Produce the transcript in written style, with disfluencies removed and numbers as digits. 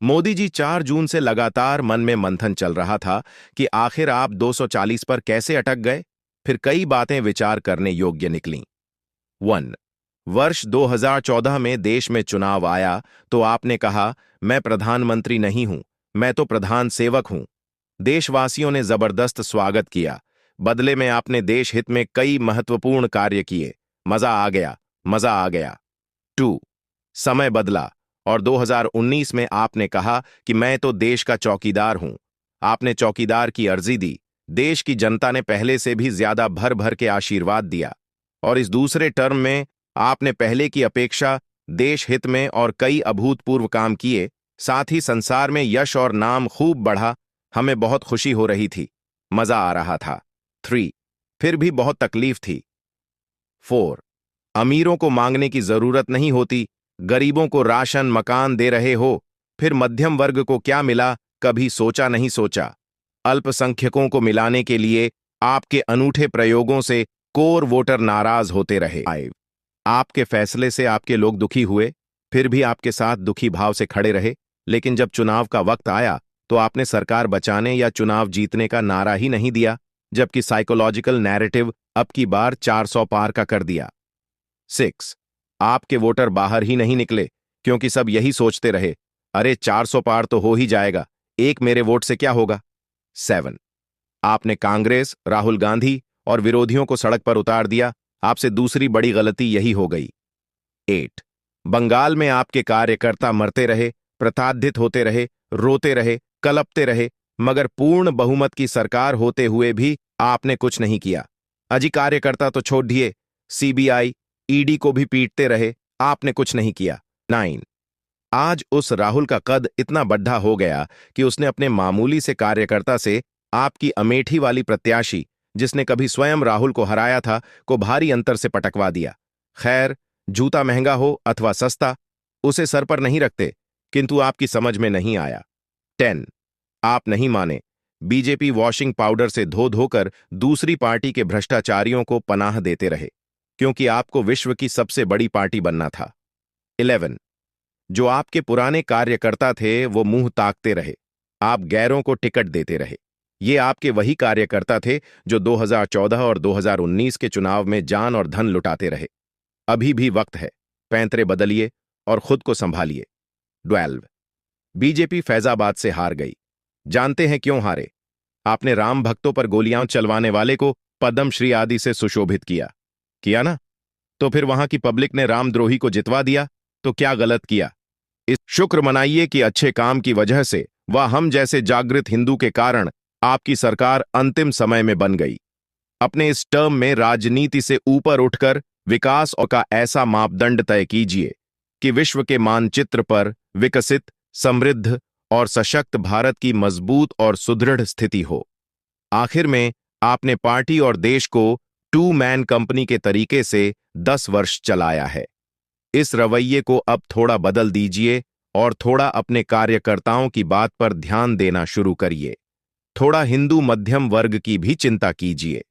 मोदी जी 4 जून से लगातार मन में मंथन चल रहा था कि आखिर आप 240 पर कैसे अटक गए। फिर कई बातें विचार करने योग्य निकलीं। 1। वर्ष 2014 में देश में चुनाव आया तो आपने कहा, मैं प्रधानमंत्री नहीं हूं, मैं तो प्रधान सेवक हूं। देशवासियों ने जबरदस्त स्वागत किया। बदले में आपने देश हित में कई महत्वपूर्ण कार्य किए। मजा आ गया, मजा आ गया। 2। समय बदला और 2019 में आपने कहा कि मैं तो देश का चौकीदार हूं। आपने चौकीदार की अर्जी दी। देश की जनता ने पहले से भी ज्यादा भर भर के आशीर्वाद दिया। और इस दूसरे टर्म में आपने पहले की अपेक्षा देश हित में और कई अभूतपूर्व काम किए। साथ ही संसार में यश और नाम खूब बढ़ा। हमें बहुत खुशी हो रही थी, मजा आ रहा था। 3। फिर भी बहुत तकलीफ थी। 4। अमीरों को मांगने की जरूरत नहीं होती, गरीबों को राशन मकान दे रहे हो। फिर मध्यम वर्ग को क्या मिला, कभी सोचा नहीं सोचा। अल्पसंख्यकों को मिलाने के लिए आपके अनूठे प्रयोगों से कोर वोटर नाराज होते रहे। आपके फैसले से आपके लोग दुखी हुए, फिर भी आपके साथ दुखी भाव से खड़े रहे। लेकिन जब चुनाव का वक्त आया तो आपने सरकार बचाने या चुनाव जीतने का नारा ही नहीं दिया, जबकि साइकोलॉजिकल नैरेटिव अब की बार 400 पार का कर दिया। 6। आपके वोटर बाहर ही नहीं निकले, क्योंकि सब यही सोचते रहे, अरे 400 पार तो हो ही जाएगा, एक मेरे वोट से क्या होगा। 7। आपने कांग्रेस, राहुल गांधी और विरोधियों को सड़क पर उतार दिया। आपसे दूसरी बड़ी गलती यही हो गई। 8। बंगाल में आपके कार्यकर्ता मरते रहे, प्रताड़ित होते रहे, रोते रहे, कलपते रहे, मगर पूर्ण बहुमत की सरकार होते हुए भी आपने कुछ नहीं किया। अजी कार्यकर्ता तो छोड़ दिए, सीबीआई, ईडी को भी पीटते रहे, आपने कुछ नहीं किया। 9। आज उस राहुल का कद इतना बड़ा हो गया कि उसने अपने मामूली से कार्यकर्ता से आपकी अमेठी वाली प्रत्याशी, जिसने कभी स्वयं राहुल को हराया था, को भारी अंतर से पटकवा दिया। खैर, जूता महंगा हो अथवा सस्ता, उसे सर पर नहीं रखते, किंतु आपकी समझ में नहीं आया। 10। आप नहीं माने, बीजेपी वॉशिंग पाउडर से धो धोकर दूसरी पार्टी के भ्रष्टाचारियों को पनाह देते रहे, क्योंकि आपको विश्व की सबसे बड़ी पार्टी बनना था। 11। जो आपके पुराने कार्यकर्ता थे वो मुंह ताकते रहे, आप गैरों को टिकट देते रहे। ये आपके वही कार्यकर्ता थे जो 2014 और 2019 के चुनाव में जान और धन लुटाते रहे। अभी भी वक्त है, पैंतरे बदलिए और खुद को संभालिए। 12। बीजेपी फैजाबाद से हार गई। जानते हैं क्यों हारे? आपने राम भक्तों पर गोलियां चलवाने वाले को पद्मश्री आदि से सुशोभित किया ना? तो फिर वहां की पब्लिक ने रामद्रोही को जितवा दिया, तो क्या गलत किया? इस शुक्र मनाइए कि अच्छे काम की वजह से व हम जैसे जागृत हिंदू के कारण आपकी सरकार अंतिम समय में बन गई। अपने इस टर्म में राजनीति से ऊपर उठकर विकास और का ऐसा मापदंड तय कीजिए कि विश्व के मानचित्र पर विकसित, समृद्ध और सशक्त भारत की मजबूत और सुदृढ़ स्थिति हो। आखिर में आपने पार्टी और देश को 2 मैन कंपनी के तरीके से 10 वर्ष चलाया है। इस रवैये को अब थोड़ा बदल दीजिए और थोड़ा अपने कार्यकर्ताओं की बात पर ध्यान देना शुरू करिए। थोड़ा हिंदू मध्यम वर्ग की भी चिंता कीजिए।